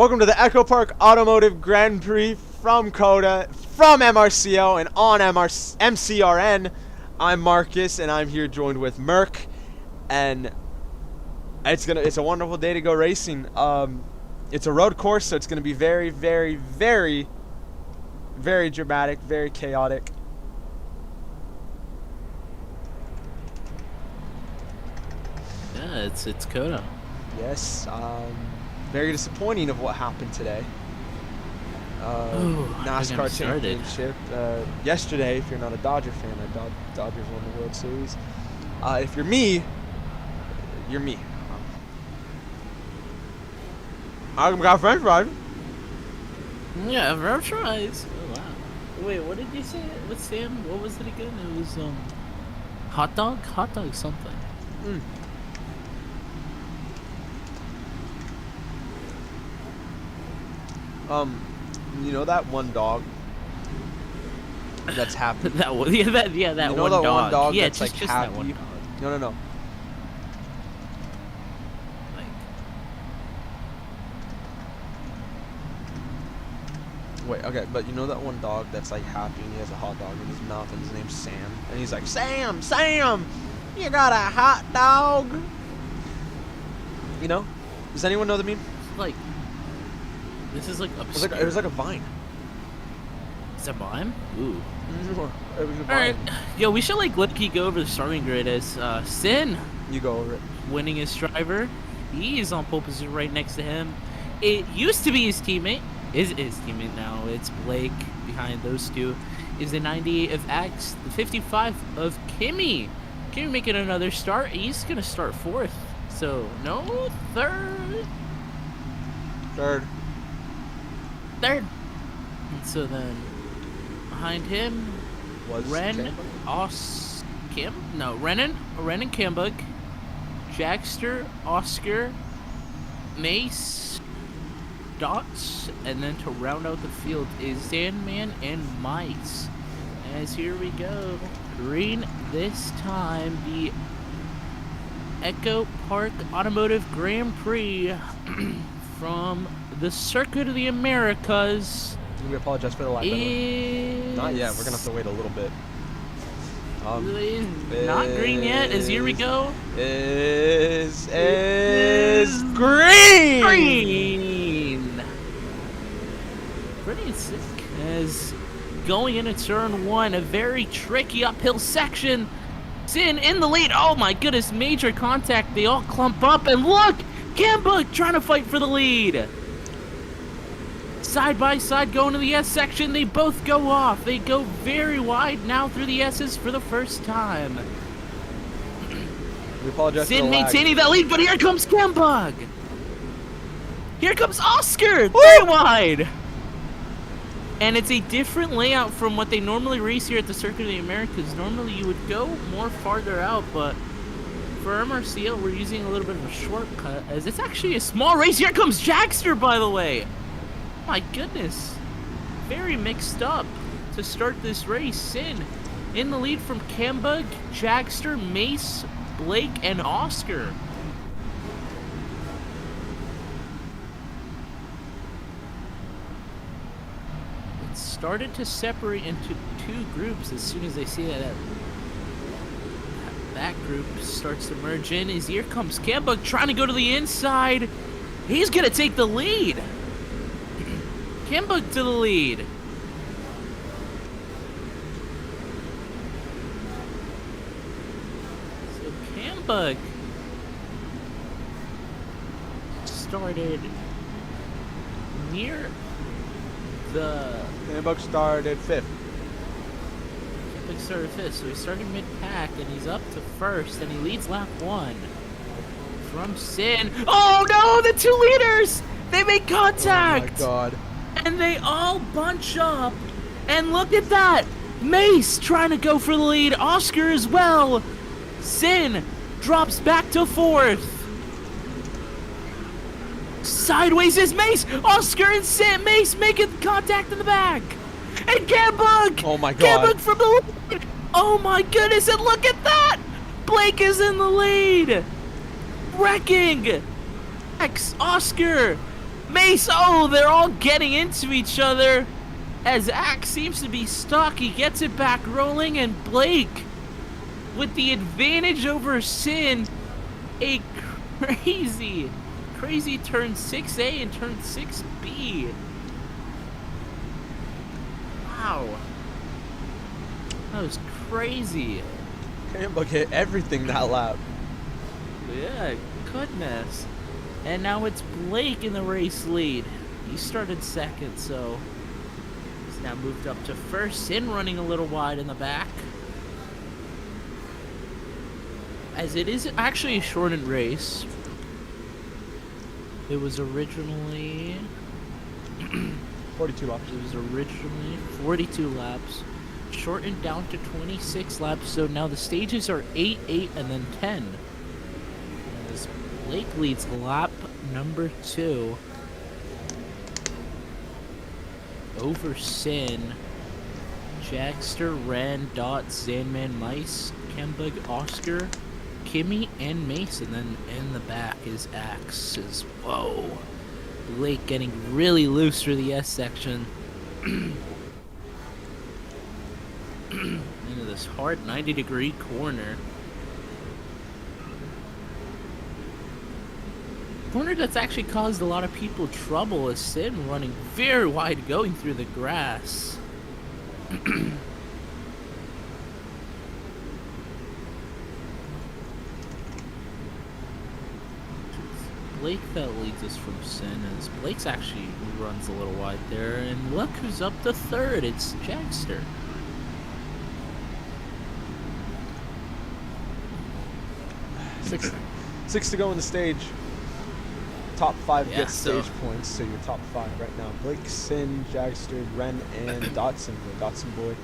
Welcome to the EchoPark Automotive Grand Prix from COTA, from MRCL, and on MCRN. I'm Marcus, and I'm here joined with Merc, and it's a wonderful day to go racing. It's a road course, so it's gonna be very, very, very, very dramatic, very chaotic. Yeah, it's COTA. Yes, very disappointing of what happened today. NASCAR championship yesterday. If you're not a Dodger fan, Dodgers won the World Series. If you're me, you're me. I got French fries. Yeah, French fries. Oh wow. Wait, what did you say? What's Sam? What was it again? It was hot dog something. You know that one dog that's happy? that one, that you know one that dog. one dog yeah, that's just like happy. That one dog. No. Like, wait, okay, but you know that one dog that's like happy and he has a hot dog in his mouth and his name's Sam, and he's like, Sam, you got a hot dog? You know? Does anyone know the meme? like. This is like obscure. It was like a vine. Is that Vine? Ooh. It was a vine. Alright. Yo, we should like look go over the starting grid as Sin You go over it. winning his driver. He is on pole position right next to him. It used to be his teammate. Is his teammate now. It's Blake behind those two. Is the 98 of X, the 55 of Kimmy. Kimmy making another start. He's gonna start fourth. So no third. And so then behind him Was Renan Cambug, Jackster, Oscar, Mace, Dots, and then to round out the field is Sandman and Mice. As here we go, green this time, the EchoPark Automotive Grand Prix from the Circuit of the Americas. We apologize for the lack of not yet. We're gonna have to wait a little bit. Not green yet. As here we go. Is green. Green. Pretty sick. As going into turn one, a very tricky uphill section. Sin in the lead. Oh my goodness! Major contact. They all clump up and look. Cambug trying to fight for the lead. Side by side going to the S section. They both go off. They go very wide now through the S's for the first time. We apologize for the Sin lag. maintaining that lead, but here comes Cambug. Here comes Oscar. Very wide. And it's a different layout from what they normally race here at the Circuit of the Americas. Normally you would go more farther out, but for MRCL, we're using a little bit of a shortcut, as it's actually a small race. Here comes Jackster, by the way. My goodness. Very mixed up to start this race. Sin in the lead from Cambug, Jackster, Mace, Blake, and Oscar. It started to separate into two groups as soon as they see that group starts to merge in. As here comes Cambug trying to go to the inside. He's going to take the lead. Cambug to the lead. So Cambug started near the... Cambug started fifth. Cambug started fifth, so he started mid-pack, and he's up to first, and he leads lap one. From Sin. Oh no, the two leaders! They make contact! Oh my god. And they all bunch up. And look at that! Mace trying to go for the lead. Oscar as well. Sin drops back to fourth. Sideways is Mace. Oscar and Sin. Mace making contact in the back. And Cambug. Oh my god. Cambug from the lead. Oh my goodness. And look at that. Blake is in the lead. Wrecking. Oscar. Mace, oh, they're all getting into each other. As Axe seems to be stuck, he gets it back rolling, and Blake, with the advantage over Sin, a crazy turn 6A and turn 6B. Wow. That was crazy. Campbell hit everything that lap. Yeah, goodness. And now it's Blake in the race lead. He started second, so he's now moved up to first. Sin running a little wide in the back. As it is actually a shortened race. It was originally 42 laps. It was originally 42 laps. Shortened down to 26 laps, so now the stages are 8, 8, and then 10. As Blake leads lap number 2 over Sin, Jagster, Ren, Dot, Zandman, Mice, Kembug, Oscar, Kimmy, and Mace, and then in the back is Axe. Whoa. Blake getting really loose through the S section. Into this hard 90-degree corner. Corner that's actually caused a lot of people trouble, as Sin running very wide going through the grass. Blake that leads us from Sin, as Blake's actually runs a little wide there, and look who's up to third, it's Jagster. Six to go in the stage. Top 5 Yeah, get so- stage points, so you're top 5 right now. Blake, Sin, Jagster, Ren, and Dotson Boy. Dotson Boy,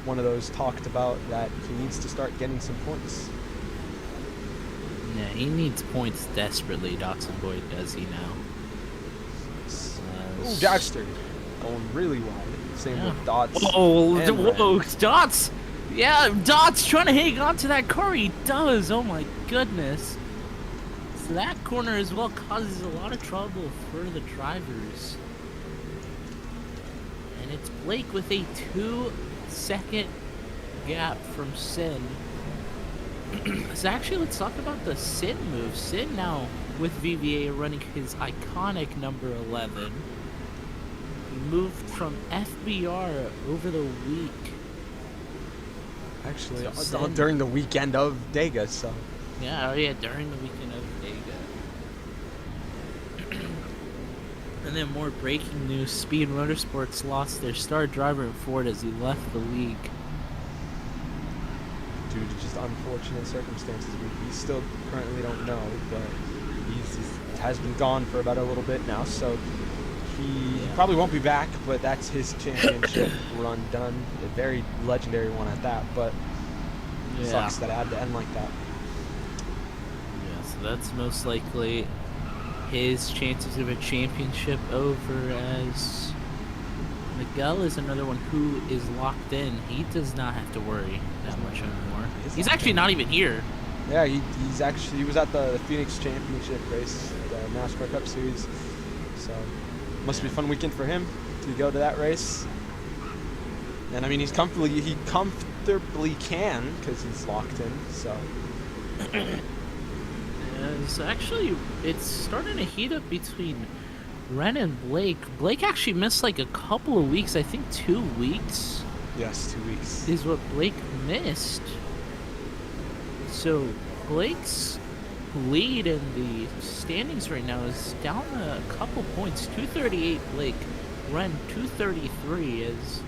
one of those talked about that he needs to start getting some points. Yeah, he needs points desperately, Dotson Boy, does he now? Ooh, Jagster going really wide. Same with Dots. Whoa, and whoa, Ren. Dots! Yeah, Dots trying to hang on to that car. He does. Oh my goodness. So that corner as well causes a lot of trouble for the drivers. And it's Blake with a 2-second gap from Sin. So actually, let's talk about the Sin move. Sin now with VVA running his iconic number 11. He moved from FBR over the week. Actually, So Sin- during the weekend of Dega, so. Yeah, oh yeah, during the weekend of Dega. And then more breaking news, Speed Motorsports lost their star driver in Ford as he left the league. Due to just unfortunate circumstances. We still currently don't know, but he has been gone for about a little bit now, so he probably won't be back, but that's his championship run done. A very legendary one at that, but Yeah. sucks that it had to end like that. Yeah, so that's most likely his chances of a championship over, as Miguel is another one who is locked in. He does not have to worry that much anymore. He's actually not even here. Yeah, he was at the Phoenix Championship race, the NASCAR Cup Series, so must be a fun weekend for him to go to that race. And I mean, he comfortably can because he's locked in. So It's starting to heat up between Ren and Blake. Blake actually missed like a couple of weeks. I think 2 weeks yes, 2 weeks. is what Blake missed. So Blake's lead in the standings right now is down a couple points. 238 Blake, Ren 233 is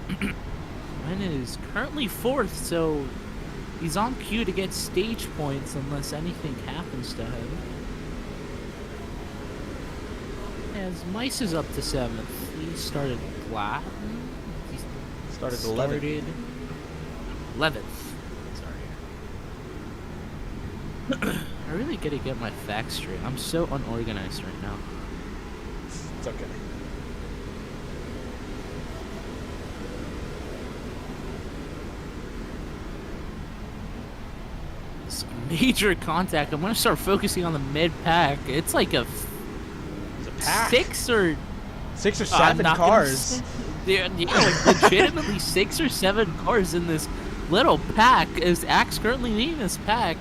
Ren is currently 4th, so he's on cue to get stage points unless anything happens to him. As Mice is up to 7th. He started flat. He Started 11th. 11th. Sorry. I really gotta get my facts straight. I'm so unorganized right now. It's okay. Major contact. I'm gonna start focusing on the mid pack. It's like a pack. six or 7 cars. Yeah, like legitimately 6 or 7 cars in this little pack. As Axe currently leading this pack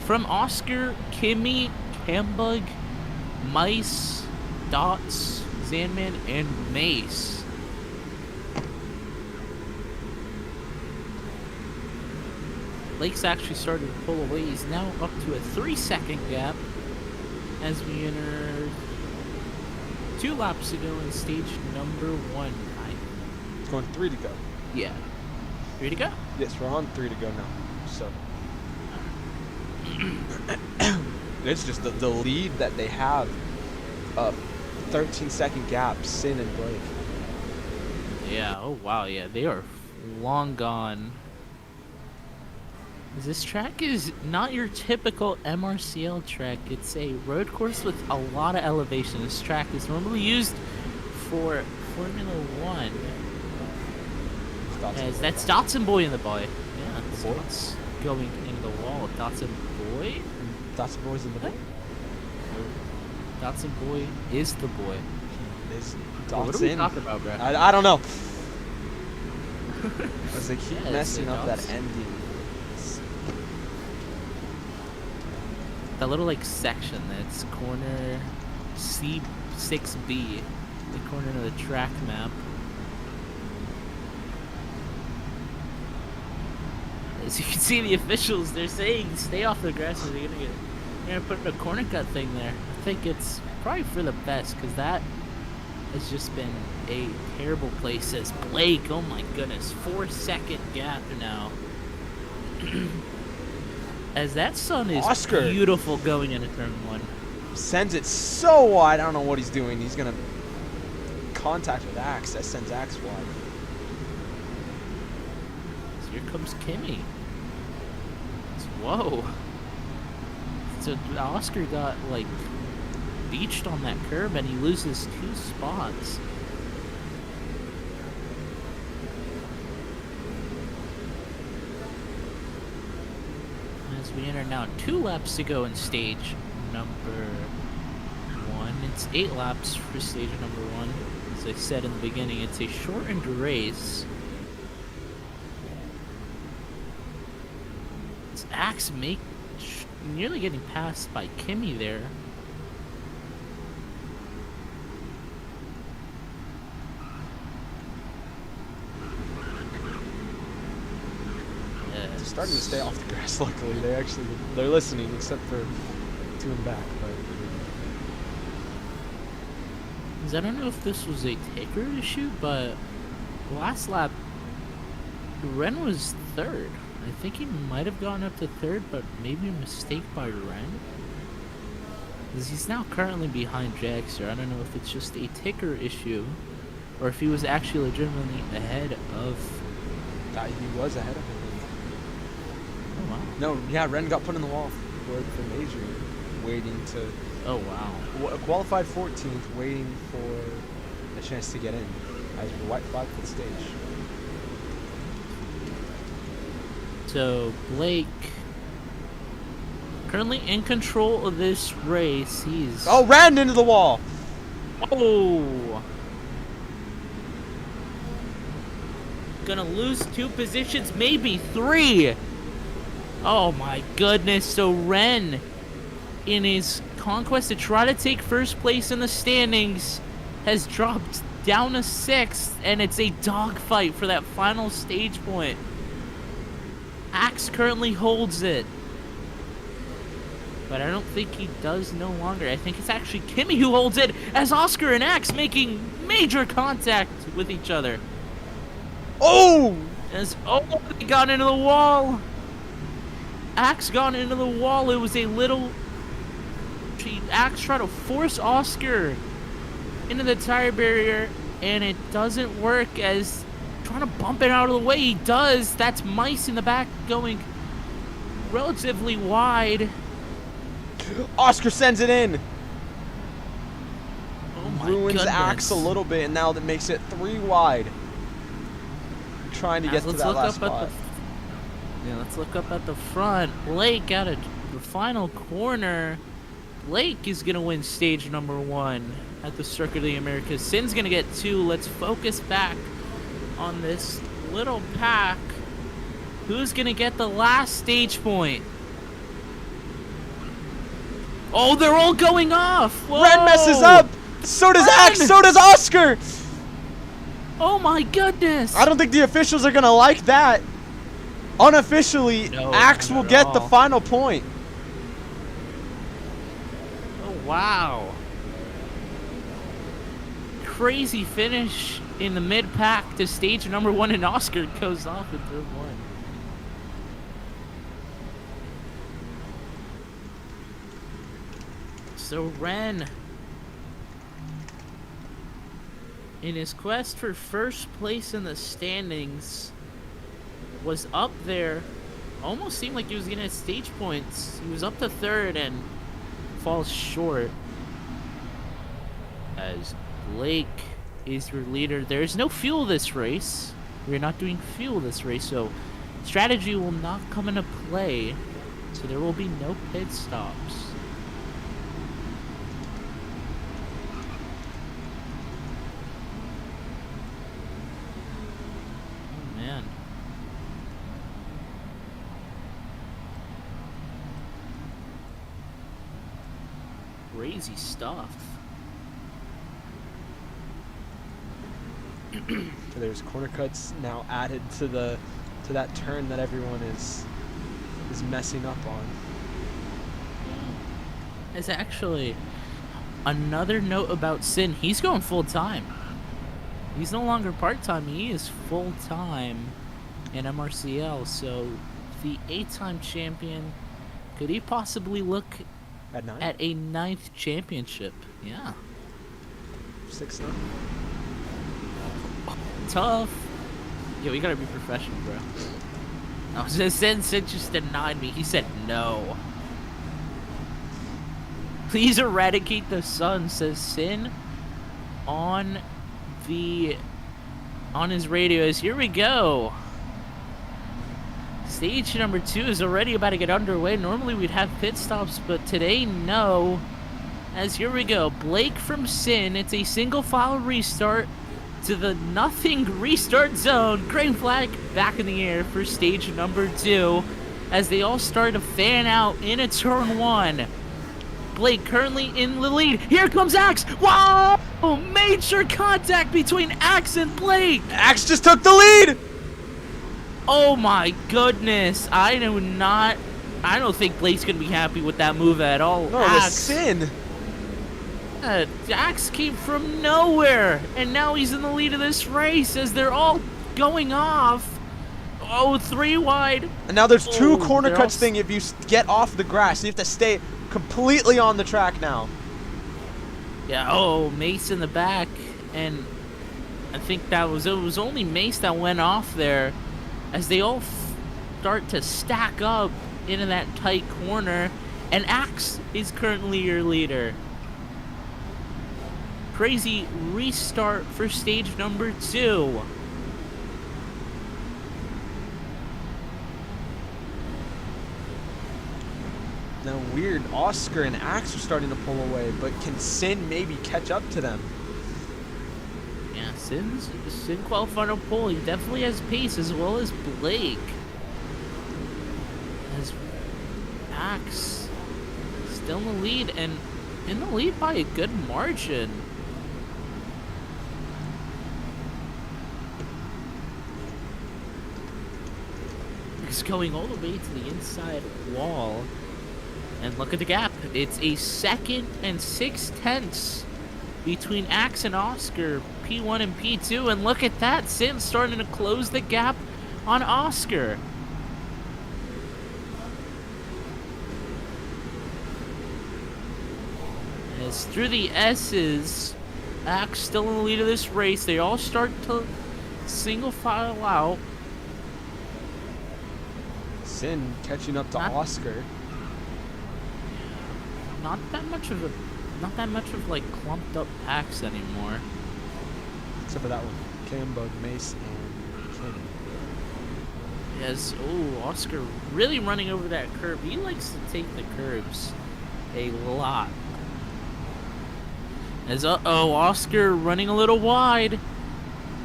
from Oscar, Kimmy, Cambug, Mice, Dots, Zanman, and Mace. Lake's actually started to pull away. He's now up to a 3-second gap as we enter 2 laps to go in stage number 1. It's going 3 to go. Yeah. 3 to go? Yes, we're on 3 to go now. So it's just the lead that they have. 13-second gap, Sin and Blake. Yeah, oh wow, yeah, they are long gone. This track is not your typical MRCL track. It's a road course with a lot of elevation. This track is normally used for Formula 1. As that's Dotson Boy in the boy. Yeah, the boy? Scott's going into the wall. Dotson Boy? Dotson Boy's in the boy? Dotson Boy is the boy. Is What are we talking about, bro? I don't know. Because they keep Yeah, messing up that Dots. ending. That little like section that's corner C6B, the corner of the track map. As you can see, the officials, they're saying stay off the grass, or they're gonna put in a corner cut thing there. I think it's probably for the best, because that has just been a terrible place. As Blake, oh my goodness, 4-second gap now. As that sun is Oscar beautiful going into turn 1. sends it so wide. I don't know what he's doing. He's gonna contact with Axe. That sends Axe wide. So here comes Kimmy. Whoa. So Oscar got like beached on that curb and he loses 2 spots. As we enter now 2 laps to go in stage number 1. It's 8 laps for stage number 1. As I said in the beginning, it's a shortened race. It's Axe nearly getting passed by Kimmy there. They're starting to stay off the grass. Luckily, they're listening, except for 2 in the back. But 'Cause I don't know if this was a taker issue, but last lap, Ren was 3rd. I think he might have gone up to 3rd, but maybe a mistake by Ren. Because he's now currently behind Jaxter. I don't know if it's just a ticker issue, or if he was actually legitimately ahead of... he was ahead of him. Oh, wow. No, yeah, Ren got put in the wall for Major, waiting to... Oh, wow. Qualified 14th, waiting for a chance to get in as a white flag for the stage. So, Blake, currently in control of this race. He's... Oh, ran into the wall! Oh! Gonna lose 2 positions, maybe 3! Oh my goodness, so Ren, in his conquest to try to take first place in the standings, has dropped down to 6th, and it's a dogfight for that final stage point. Axe currently holds it. But I don't think he does no longer. I think it's actually Kimmy who holds it, as Oscar and Axe making major contact with each other. Oh! They got into the wall. Axe got into the wall. It was a little... Axe tried to force Oscar into the tire barrier, and it doesn't work, as trying to bump it out of the way. He does. That's Mice in the back going relatively wide. Oscar sends it in. Oh my Ruins goodness. Axe a little bit, and now that makes it 3 wide. Trying to get to that last spot. Let's look up at the front. Blake out of the final corner. Blake is going to win stage number 1. at the Circuit of the Americas. Sin's gonna get 2. Let's focus back on this little pack. Who's gonna get the last stage point? Oh, they're all going off. Whoa. Ren messes up. So does Axe. So does Oscar. Oh my goodness. I don't think the officials are gonna like that. Unofficially, No, Axe not will at get the all. final point. Oh, wow. Crazy finish in the mid-pack to stage number 1, and Oscar goes off in third one. So Ren, in his quest for first place in the standings, was up there. Almost seemed like he was gonna get stage points. He was up to third and falls short. As Blake is your leader. There's no fuel this race. We're not doing fuel this race, so strategy will not come into play. So there will be no pit stops. Oh man. Crazy stuff. So there's corner cuts now added to that turn that everyone is messing up on. There's actually another note about Sin. He's going full time. He's no longer part time. He is full time in MRCL. So the 8-time champion, could he possibly look At 9? at a 9th championship? Yeah. 6 now? Tough. Yeah, we gotta be professional, bro. I was just saying, Sid just denied me. He said no. Please eradicate the sun, says Sin on his radios. Here we go. Stage number 2 is already about to get underway. Normally we'd have pit stops, but today no. As here we go. Blake from Sin. It's a single file restart to the nothing restart zone. Green flag back in the air for stage number 2 as they all start to fan out in a turn 1. Blake currently in the lead. Here comes Axe. Whoa! Major contact between Axe and Blake. Axe just took the lead. Oh my goodness. I don't think Blake's gonna be happy with that move at all. No, the Sin. Axe came from nowhere, and now he's in the lead of this race as they're all going off. Oh, 3 wide. And now there's 2 Oh, corner they're cuts all thing if you get off the grass. You have to stay completely on the track now. Yeah, oh, Mace in the back, and I think it was only Mace that went off there as they all start to stack up into that tight corner, and Axe is currently your leader. Crazy restart for stage number 2. Now weird, Oscar and Axe are starting to pull away, but can Sin maybe catch up to them? Yeah, Sin qualified on pole. He definitely has pace as well as Blake. As Axe still in the lead, and in the lead by a good margin. He's going all the way to the inside wall. And look at the gap. It's a 2nd and 6/10 between Axe and Oscar, P1 and P2. And look at that. Sin starting to close the gap on Oscar. As through the S's, Axe still in the lead of this race. They all start to single file out. Sin catching up to Oscar. Not that much of like clumped up packs anymore. Except for that one. Cambug, Mace, and King. Yes, oh, Oscar really running over that curb. He likes to take the curbs a lot. As Oscar running a little wide.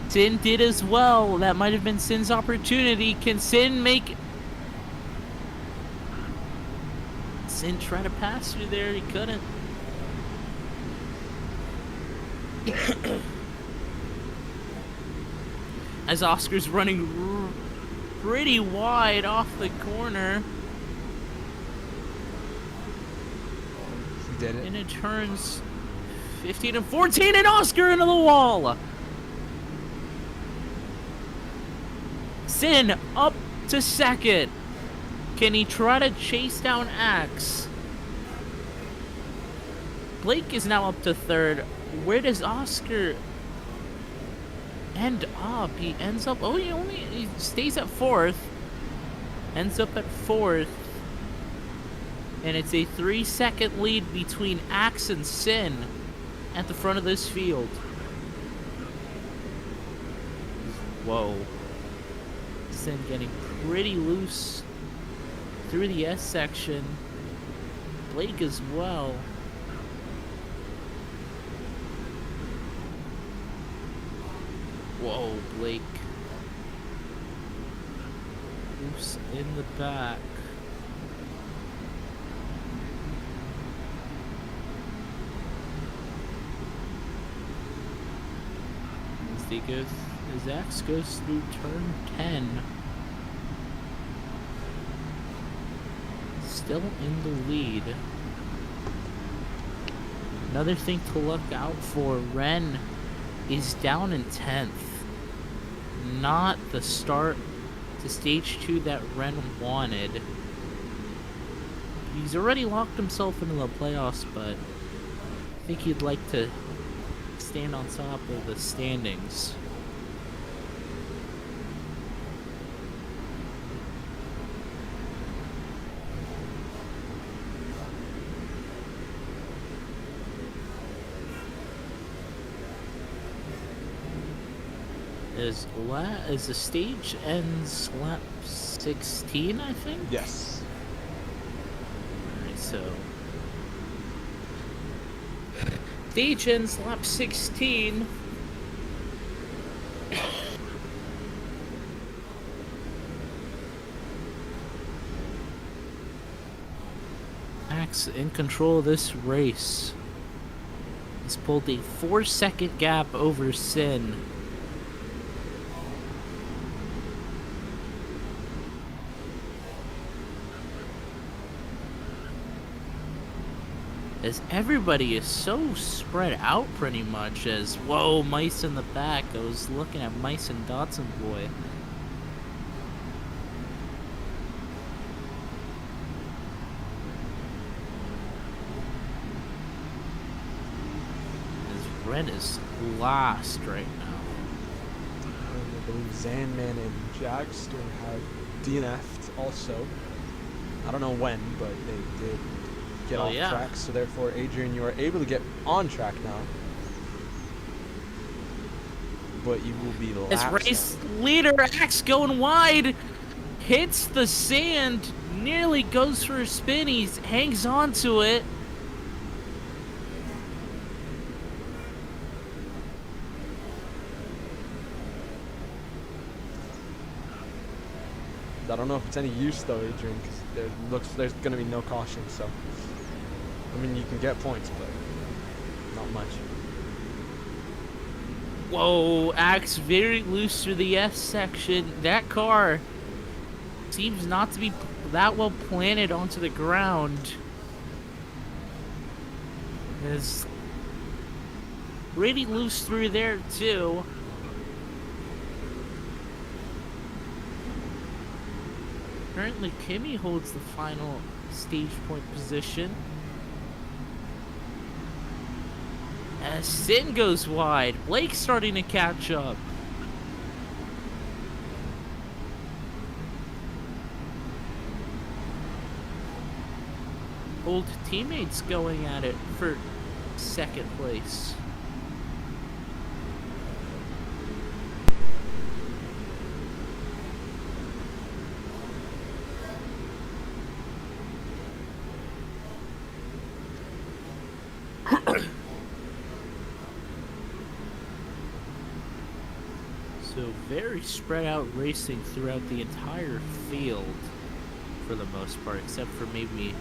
Sin did as well. That might have been Sin's opportunity. Can Sin make... Sin try to pass through there. He couldn't. As Oscar's running pretty wide off the corner. He did it. And it turns 15 and 14 and Oscar into the wall. Sin up to second. Can he try to chase down Axe? Blake is now up to third. Where does Oscar end up? He ends up... Oh, he stays at fourth. Ends up at fourth. And it's a 3-second lead between Axe and Sin at the front of this field. Whoa. Sin getting pretty loose through the S section. Blake as well. Whoa, Blake. Loose in the back. As Axe goes through turn 10. Still in the lead. Another thing to look out for, Ren is down in 10th. Not the start to stage 2 that Ren wanted. He's already locked himself into the playoffs, but I think he'd like to stand on top of the standings. As the stage ends lap 16, I think? Yes. Alright, so stage ends lap 16. Axe in control of this race. He's pulled a 4-second gap over Sin. As everybody is so spread out pretty much. As, whoa, mice in the back. I was looking at Mice and Dotson Boy. As Red is last right now. I believe Zanman and Jagster have DNF'd also. I don't know when, but they did get off track, so therefore, Adrian, you are able to get on track now. But you will be last. As race leader, Axe going wide, hits the sand, nearly goes for a spin. He hangs on to it. I don't know if it's any use though, Adrian, because there's going to be no caution, so I mean, you can get points, but not much. Whoa, Axe very loose through the S section. That car seems not to be that well planted onto the ground. It's pretty loose through there too. Currently, Kimmy holds the final stage point position. As Sin goes wide, Blake's starting to catch up. Old teammates going at it for second place. very spread out racing throughout the entire field for the most part, except for maybe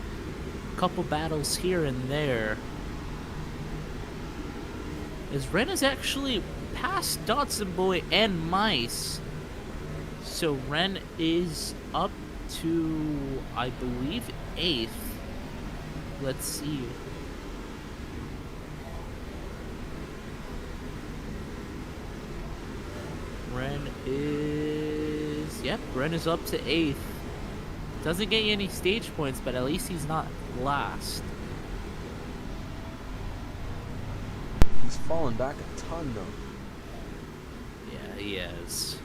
a couple battles here and there. As Ren is actually past Dotson Boy and Mice. So Ren is up to, I believe, 8th. Let's see. Ren is up to 8th. Doesn't get you any stage points, but at least he's not last. He's fallen back a ton, though. Yeah, he is.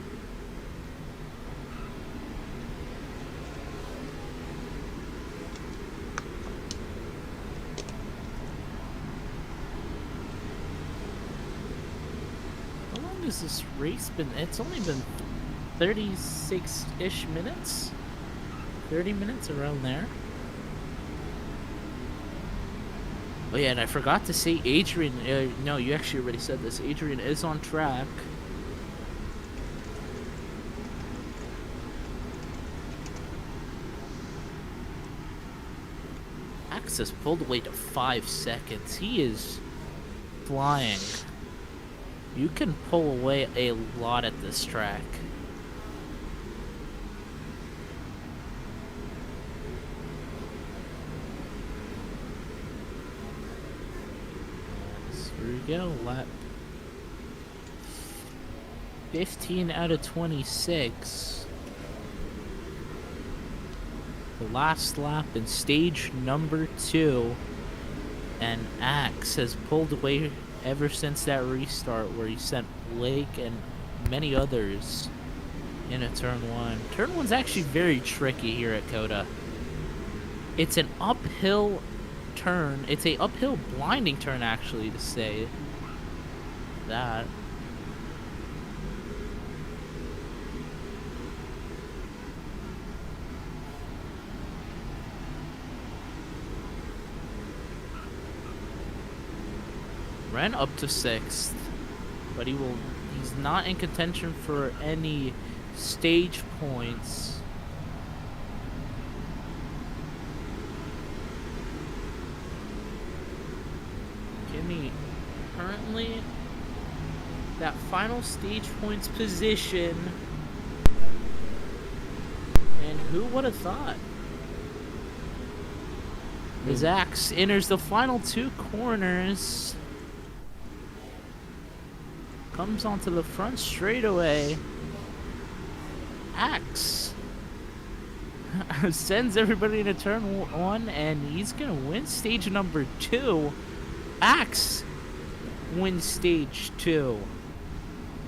How long has this race been? It's only been 36-ish minutes? 30 minutes, around there. Oh yeah, and I forgot to say Adrian, no, you actually already said this. Adrian is on track. Max has pulled away to 5 seconds. He is flying. You can pull away a lot at this track. Here we go, lap 15 out of 26. The last lap in stage number 2. And Axe has pulled away ever since that restart where he sent Blake and many others into turn 1. Turn 1's actually very tricky here at Coda. It's an uphill turn. It's a uphill blinding turn, actually, to say that. Ren up to 6th, but he's not in contention for any stage points. Kimmy currently that final stage points position, and who would have thought? As Axe enters the final 2 corners, comes onto the front straightaway. Axe sends everybody into turn 1, and he's gonna win stage number 2. Axe wins stage 2.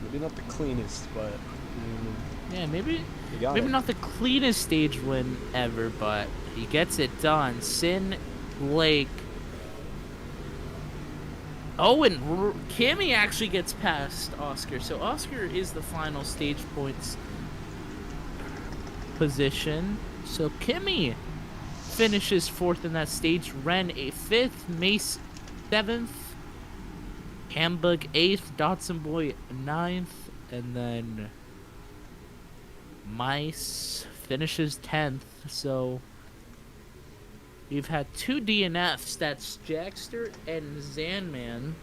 Maybe not the cleanest, but yeah, maybe it. not the cleanest stage win ever, but he gets it done. Sin, Blake. Oh, and Kimmy actually gets past Oscar. So Oscar is the final stage points position. So Kimmy finishes 4th in that stage. Ren 5th, Mace 7th, Hamburg 8th, Dotson Boy 9th, and then Mice finishes 10th. So we've had 2 DNFs. That's Jackster and Zanman.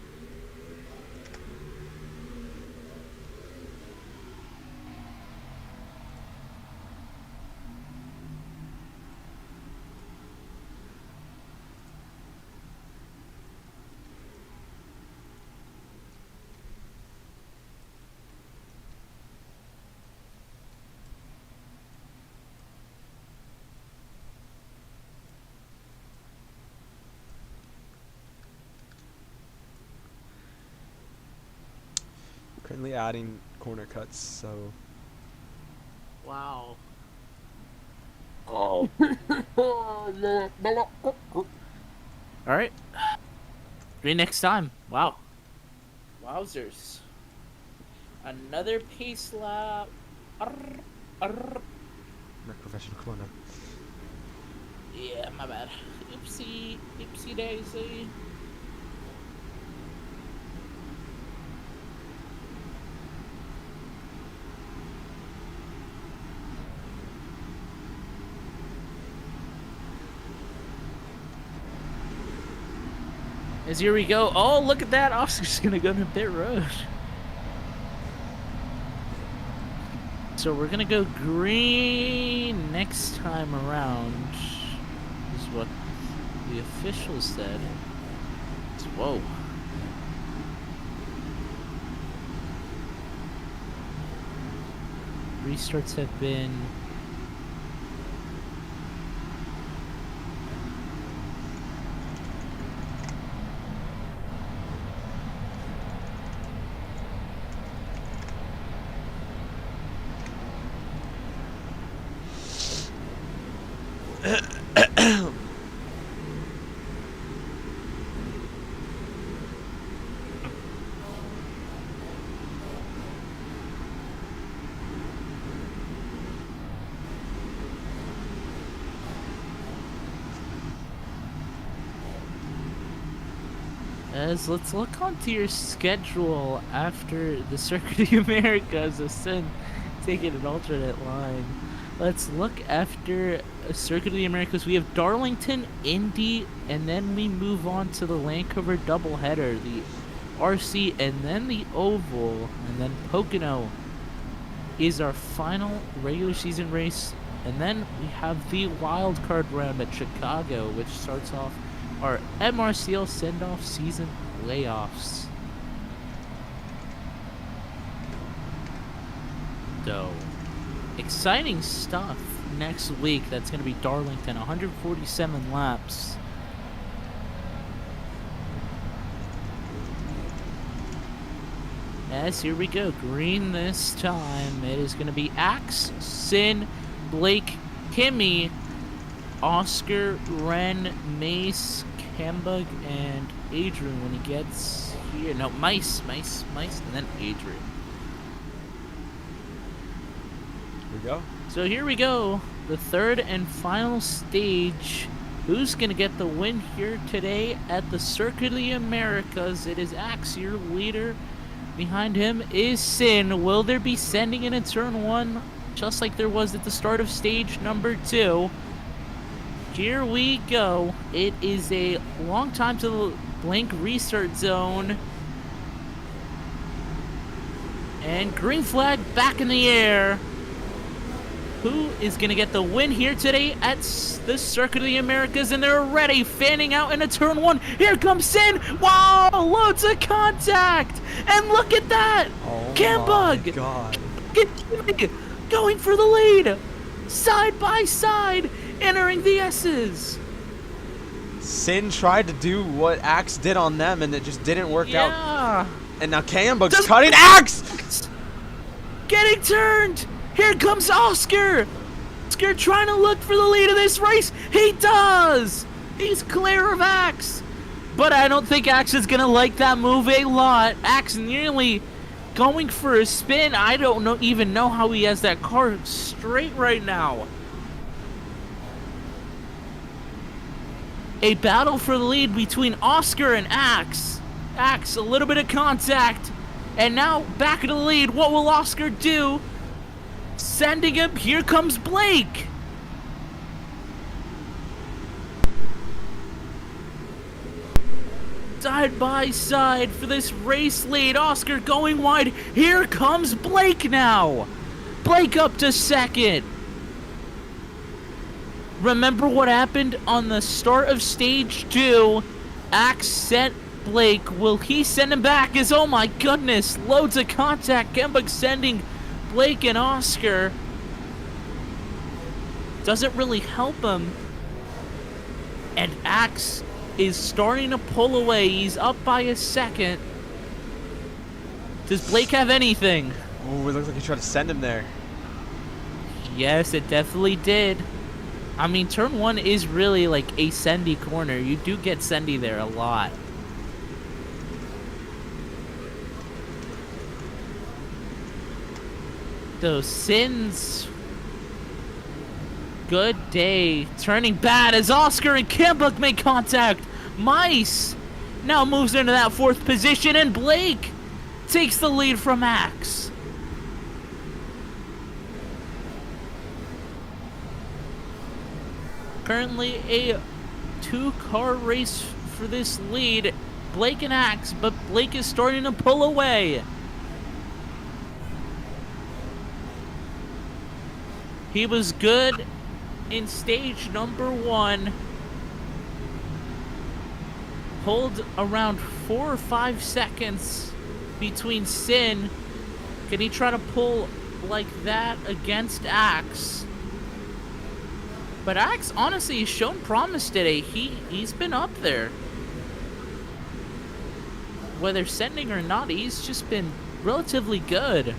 Currently adding corner cuts, so. Wow. Oh. Alright. See you next time. Wow. Wowzers. Another pace lap. Arr, arr. Not professional, come on now. Yeah, my bad. Oopsie. Oopsie daisy. As here we go. Oh, look at that. Oscar's going to go to pit road. So we're going to go green next time around. This is what the officials said. Whoa. Restarts have been... As let's look onto your schedule after the Circuit of the Americas, ascend, taking an alternate line. Let's look after Circuit of the Americas. We have Darlington, Indy, and then we move on to the Lancover doubleheader, the RC, and then the Oval, and then Pocono is our final regular season race, and then we have the wild card round at Chicago, which starts off our MRCL send-off season playoffs. So, exciting stuff next week. That's going to be Darlington, 147 laps. Yes, here we go. Green this time. It is going to be Axe, Sin, Blake, Kimmy, Oscar, Ren, Mace, Cambug, and Adrian when he gets here. No, Mice, and then Adrian. Here we go. So here we go. The third and final stage. Who's going to get the win here today at the Circuit of the Americas? It is Axe, your leader. Behind him is Sin. Will there be sending in turn one, just like there was at the start of stage number 2? Here we go. It is a long time to the blank restart zone. And green flag back in the air. Who is going to get the win here today at the Circuit of the Americas? And they're already fanning out into turn 1. Here comes Sin. Wow, loads of contact. And look at that. Oh Cambug. my God. Going for the lead. Side by side. Entering the S's. Sin tried to do what Axe did on them, and it just didn't work out. Yeah. And now Cambug's cutting Axe! Getting turned. Here comes Oscar. Oscar trying to look for the lead of this race. He does. He's clear of Axe. But I don't think Axe is going to like that move a lot. Axe nearly going for a spin. I don't even know how he has that car straight right now. A battle for the lead between Oscar and Axe. Axe, a little bit of contact. And now back in the lead. What will Oscar do? Sending him. Here comes Blake. Side by side for this race lead. Oscar going wide. Here comes Blake now. Blake up to second. Remember what happened on the start of stage 2? Axe sent Blake. Will he send him back? Oh my goodness. Loads of contact. Kembuk sending Blake and Oscar. Doesn't really help him. And Axe is starting to pull away. He's up by a second. Does Blake have anything? Oh, it looks like he tried to send him there. Yes, it definitely did. I mean, turn 1 is really like a sendy corner. You do get sendy there a lot. So, Sin's good day. Turning bad as Oscar and Kembuk make contact. Mice now moves into that 4th position, and Blake takes the lead from Axe. Currently a 2-car race for this lead. Blake and Axe, but Blake is starting to pull away. He was good in stage number 1. Pulled around 4 or 5 seconds between Sin. Can he try to pull like that against Axe? But Axe, honestly, has shown promise today. He's been up there. Whether sending or not, he's just been relatively good.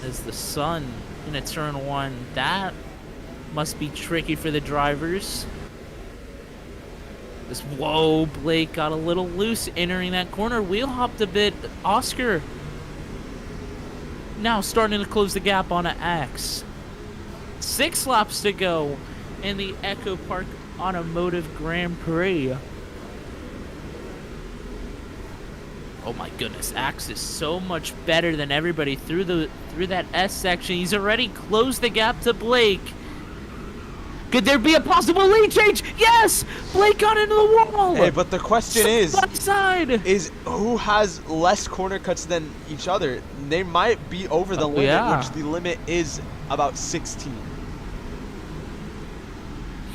As the sun in a turn 1, that must be tricky for the drivers. Whoa, Blake got a little loose entering that corner. Wheel hopped a bit. Oscar now starting to close the gap on an Axe. 6 laps to go in the EchoPark Automotive Grand Prix. Oh my goodness, Axe is so much better than everybody through that S section. He's already closed the gap to Blake. Could there be a possible lead change? Yes! Blake got into the wall! Hey, but the question is who has less corner cuts than each other? They might be over the limit, which the limit is about 16.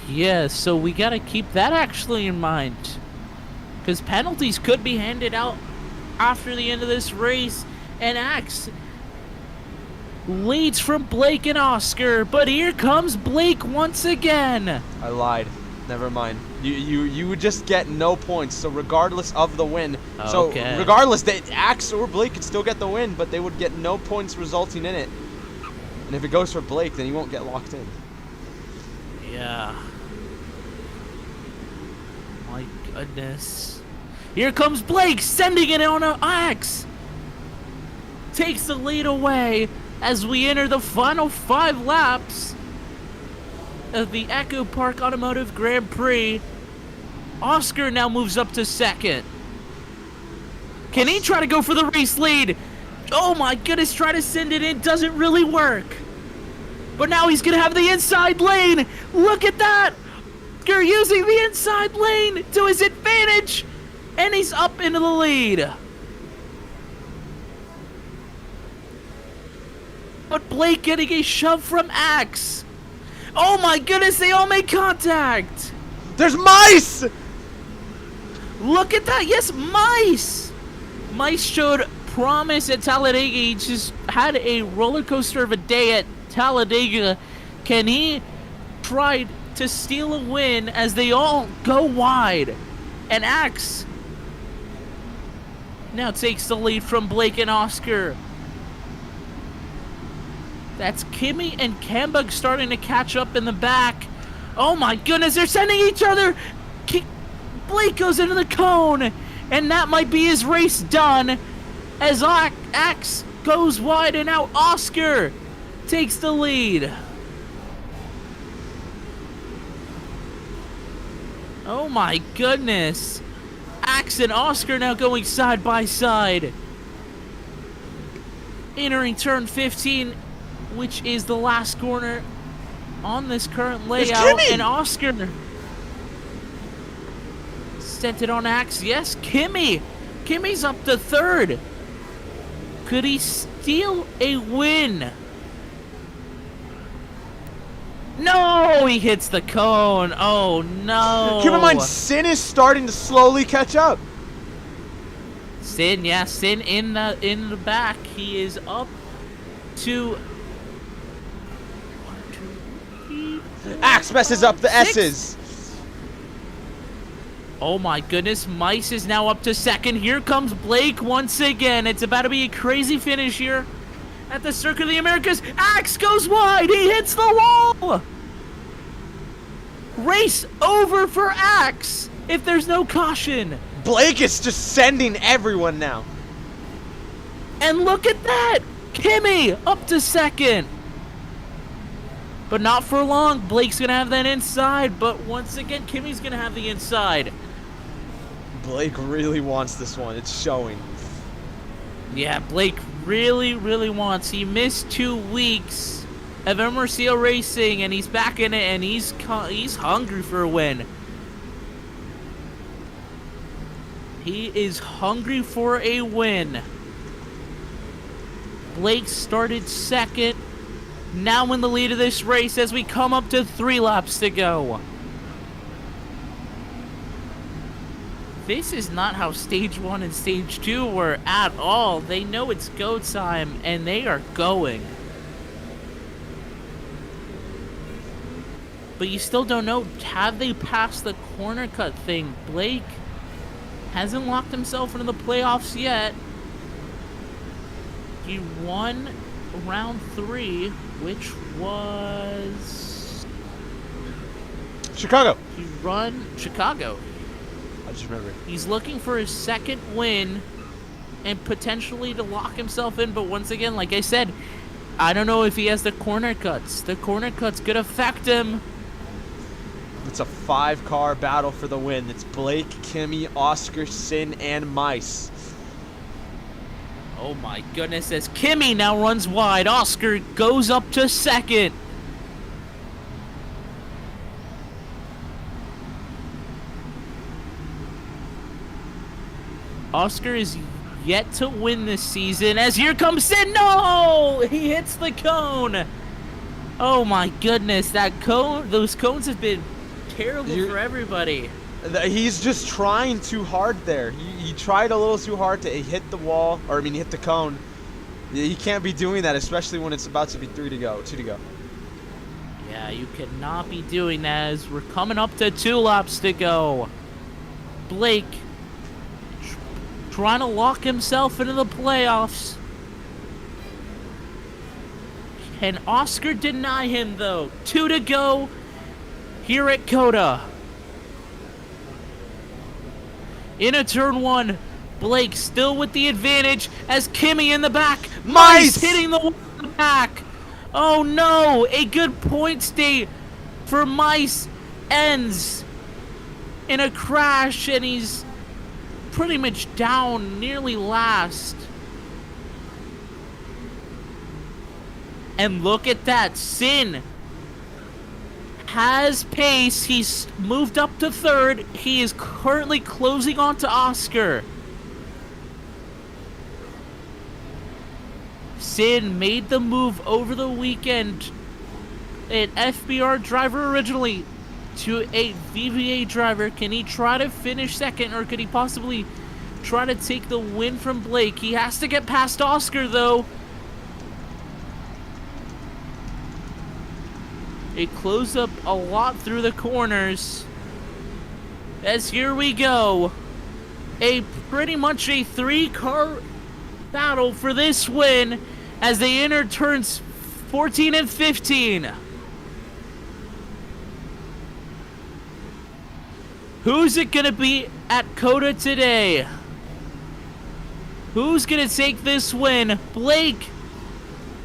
Yeah, so we gotta keep that actually in mind. Because penalties could be handed out after the end of this race. And Axe leads from Blake and Oscar, but here comes Blake once again. I lied. Never mind. You would just get no points. So regardless of the win, so regardless, Axe or Blake could still get the win, but they would get no points resulting in it. And if it goes for Blake, then he won't get locked in. Yeah. My goodness. Here comes Blake, sending it on an Axe. Takes the lead away as we enter the final 5 laps of the EchoPark Automotive Grand Prix. Oscar now moves up to 2nd. Can he try to go for the race lead? Oh my goodness, try to send it in, doesn't really work. But now he's gonna have the inside lane. Look at that! Oscar using the inside lane to his advantage, and he's up into the lead. But Blake getting a shove from Axe. Oh my goodness, they all made contact. There's mice! Look at that, yes, mice! Mice showed promise at Talladega. He just had a roller coaster of a day at Talladega. Can he try to steal a win as they all go wide? And Axe now takes the lead from Blake and Oscar. That's Kimmy and Kambug starting to catch up in the back. Oh my goodness, they're sending each other. Blake goes into the cone, and that might be his race done as Axe goes wide, and now Oscar takes the lead. Oh my goodness. Axe and Oscar now going side by side. Entering turn 15, which is the last corner on this current layout, and Oscar sent it on Axe. Yes, Kimmy's up to 3rd. Could he steal a win? No, he hits the cone. Oh no. Keep in mind, Sin is starting to slowly catch up. Sin in the back. He is up to Axe messes up the S's. Oh my goodness, Mice is now up to 2nd. Here comes Blake once again. It's about to be a crazy finish here at the Circuit of the Americas. Axe goes wide. He hits the wall. Race over for Axe if there's no caution. Blake is just sending everyone now. And look at that. Kimmy up to 2nd. But not for long. Blake's going to have that inside. But once again, Kimmy's going to have the inside. Blake really wants this one. It's showing. Yeah, Blake really, really wants. He missed 2 weeks of MRCL Racing, and he's back in it, and he's hungry for a win. He is hungry for a win. Blake started second, now in the lead of this race as we come up to 3 laps to go. This is not how stage 1 and stage 2 were at all. They know it's go time, and they are going. But you still don't know, have they passed the corner cut thing? Blake hasn't locked himself into the playoffs yet. He won round 3, which was Chicago. He run Chicago. I just remembered. He's looking for his second win and potentially to lock himself in, but once again, like I said, I don't know if he has the corner cuts. The corner cuts could affect him. It's a 5-car battle for the win. It's Blake, Kimi, Oscar, Sin, and Mice. Oh my goodness, as Kimi now runs wide, Oscar goes up to second. Oscar is yet to win this season, as here comes Sin. No! He hits the cone. Oh my goodness, that cone, those cones have been terrible for everybody. He's just trying too hard there. He tried a little too hard to hit the wall, or I mean hit the cone. He can't be doing that, especially when it's about to be 2 to go. Yeah, you cannot be doing that as we're coming up to 2 laps to go. Blake trying to lock himself into the playoffs. Can Oscar deny him, though? 2 to go here at COTA. Into turn 1, Blake still with the advantage as Kimi in the back. Mice hitting the wall in the back. Oh no, a good point state for Mice ends in a crash, and he's pretty much down nearly last. And look at that, Sin has pace. He's moved up to 3rd. He is currently closing on to Oscar. Sin made the move over the weekend, an FBR driver originally, to a VVA driver. Can he try to finish second, or could he possibly try to take the win from Blake? He has to get past Oscar, though. It closed up a lot through the corners. As here we go. Pretty much a 3-car battle for this win as they enter turns 14 and 15. Who's it gonna be at COTA today? Who's gonna take this win? Blake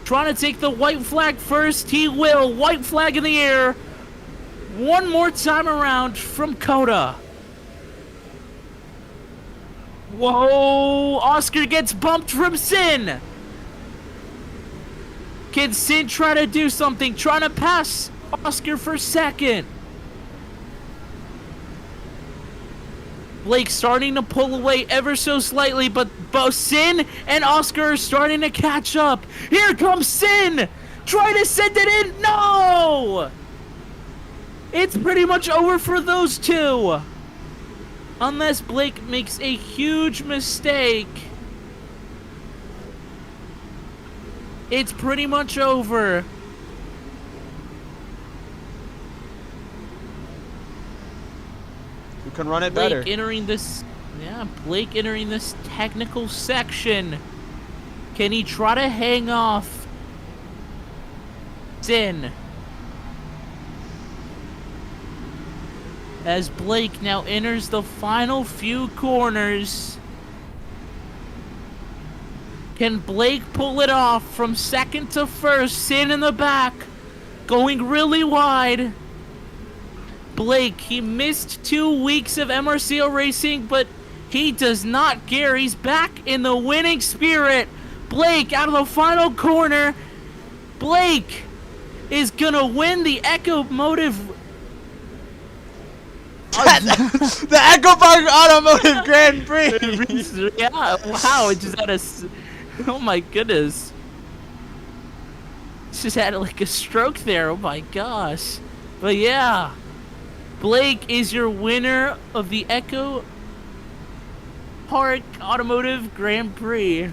trying to take the white flag first. He will. White flag in the air. One more time around from COTA. Whoa! Oscar gets bumped from Sin. Can Sin try to do something? Trying to pass Oscar for second. Blake starting to pull away ever so slightly, but both Sin and Oscar are starting to catch up. Here comes Sin! Try to send it in! No! It's pretty much over for those two. Unless Blake makes a huge mistake. It's pretty much over. Who can run it better? Blake entering this technical section. Can he try to hang off Sin? As Blake now enters the final few corners. Can Blake pull it off from second to first? Sin in the back, going really wide. Blake, he missed 2 weeks of MRCL racing, but he does not care. He's back in the winning spirit. Blake out of the final corner. Blake is gonna win the EchoMotive. The EchoPark Automotive Grand Prix. Yeah, wow, it just had oh my goodness. Just had like a stroke there, oh my gosh. But yeah, Blake is your winner of the EchoPark Automotive Grand Prix.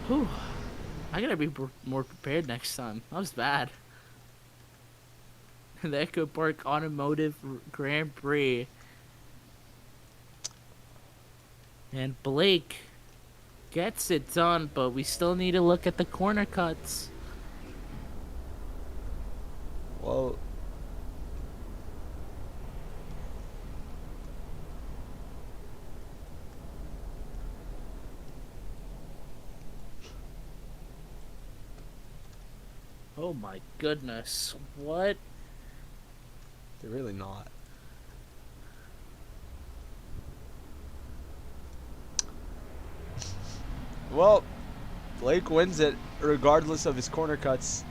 Whew. I gotta be more prepared next time. That was bad. The EchoPark Automotive Grand Prix. And Blake gets it done, but we still need to look at the corner cuts. Well, Oh my goodness. What? they're really not. Well, Blake wins it regardless of his corner cuts.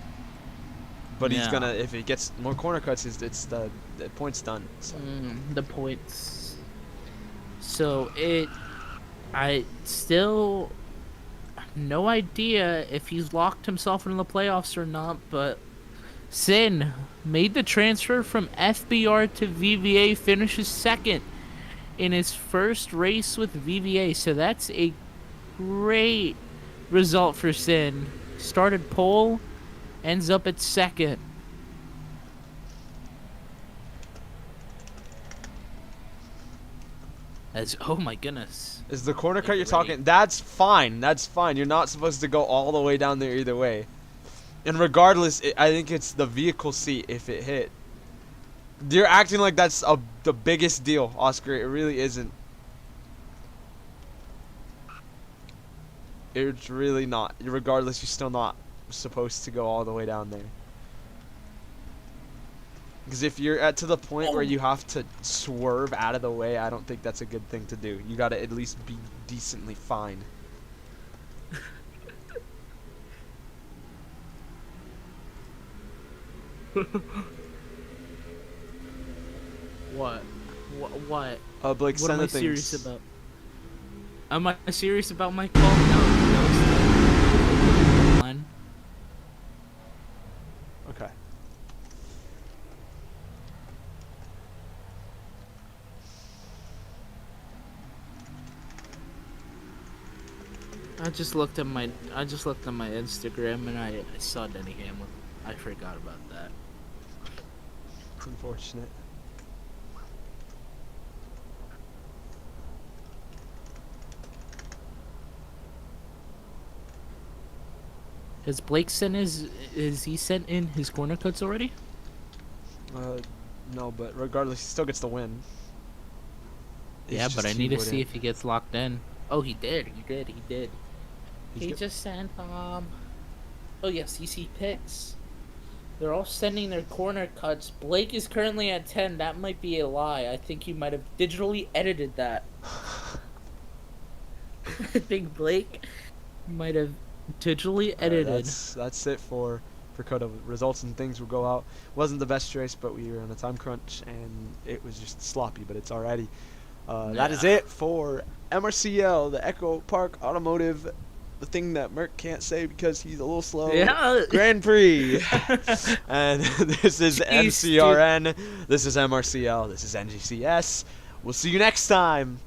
But he's Yeah. gonna, if he gets more corner cuts, it's the point's done. So. The points. So I still no idea if he's locked himself into the playoffs or not, but Sin made the transfer from FBR to VVA, finishes second in his first race with VVA, so that's a great result for Sin. Started pole, ends up at second. Oh my goodness. Is the corner cut you're Great. talking? That's fine. That's fine. You're not supposed to go all the way down there either way. And regardless, I think it's the vehicle seat if it hit. You're acting like that's the biggest deal, Oscar. It really isn't. It's really not. Regardless, you're still not supposed to go all the way down there. Because if you're to the point where you have to swerve out of the way, I don't think that's a good thing to do. You gotta at least be decently fine. What? What? Blake, What send am the I things. serious about? Am I serious about my call? No. Fine. Okay. I just looked at my Instagram and I saw Denny Hamlin. I forgot about that. It's unfortunate. Has Blake sent is he sent in his corner cuts already? No, but regardless, he still gets the win. It's Yeah, just but I he need to see wouldn't. if he gets locked in. Oh, he did. He's He good. just sent Oh yes, CC picks. They're all sending their corner cuts. Blake is currently at 10. That might be a lie. I think you might have digitally edited that. I think Blake might have digitally edited. That's it for Coda. Results and things will go out. Wasn't the best race, but we were on a time crunch and it was just sloppy. But it's alrighty. That is it for MRCL, the EchoPark Automotive. The thing that Merc can't say because he's a little slow. Yeah. Grand Prix. And this is Jeez, MCRN. This is MRCL. This is NGCS. We'll see you next time.